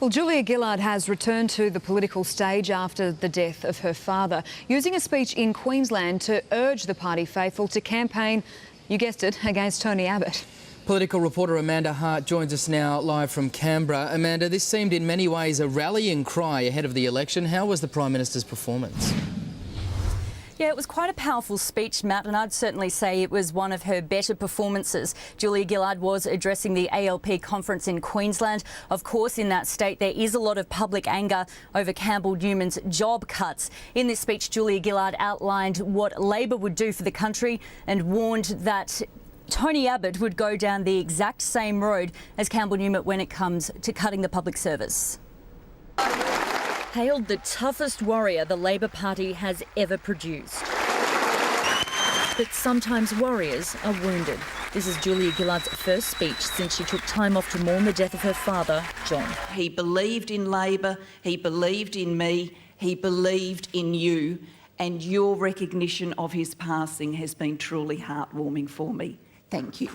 Well, Julia Gillard has returned to the political stage after the death of her father, using a speech in Queensland to urge the party faithful to campaign, you guessed it, against Tony Abbott. Political reporter Amanda Hart joins us now live from Canberra. Amanda, this seemed in many ways a rallying cry ahead of the election. How was the Prime Minister's performance? Yeah, it was quite a powerful speech, Matt, and I'd certainly say it was one of her better performances. Julia Gillard was addressing the ALP conference in Queensland. Of course, in that state, there is a lot of public anger over Campbell Newman's job cuts. In this speech, Julia Gillard outlined what Labor would do for the country and warned that Tony Abbott would go down the exact same road as Campbell Newman when it comes to cutting the public service. Hailed the toughest warrior the Labor Party has ever produced. But sometimes warriors are wounded. This is Julia Gillard's first speech since she took time off to mourn the death of her father, John. He believed in Labor, he believed in me, he believed in you, and your recognition of his passing has been truly heartwarming for me. Thank you.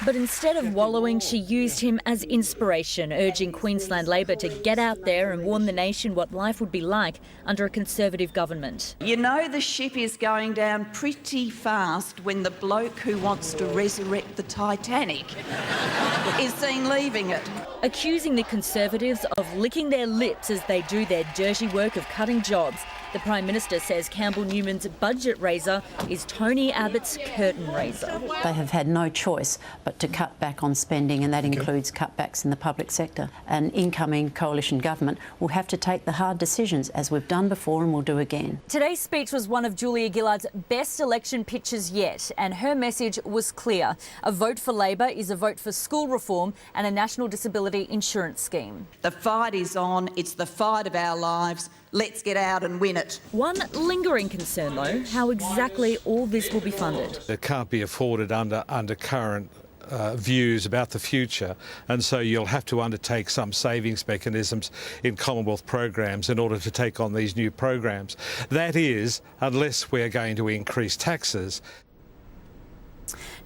But instead of wallowing, she used him as inspiration, urging Queensland Labor to get out there and warn the nation what life would be like under a Conservative government. You know the ship is going down pretty fast when the bloke who wants to resurrect the Titanic is seen leaving it. Accusing the Conservatives of licking their lips as they do their dirty work of cutting jobs, the Prime Minister says Campbell Newman's budget raiser is Tony Abbott's curtain raiser. They have had no choice but to cut back on spending, and that includes cutbacks in the public sector. An incoming coalition government will have to take the hard decisions, as we've done before and will do again. Today's speech was one of Julia Gillard's best election pitches yet, and her message was clear. A vote for Labor is a vote for school reform and a national disability insurance scheme. The fight is on. It's the fight of our lives. Let's get out and win it. One lingering concern, though, how exactly all this will be funded. It can't be afforded under current views about the future, and so you'll have to undertake some savings mechanisms in Commonwealth programs in order to take on these new programs. That is, unless we're going to increase taxes.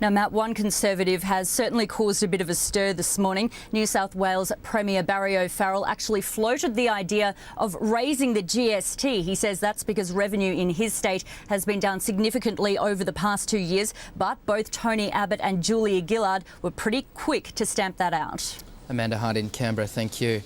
Now, Matt, one Conservative has certainly caused a bit of a stir this morning. New South Wales Premier Barry O'Farrell actually floated the idea of raising the GST. He says that's because revenue in his state has been down significantly over the past 2 years. But both Tony Abbott and Julia Gillard were pretty quick to stamp that out. Amanda Hart in Canberra, thank you.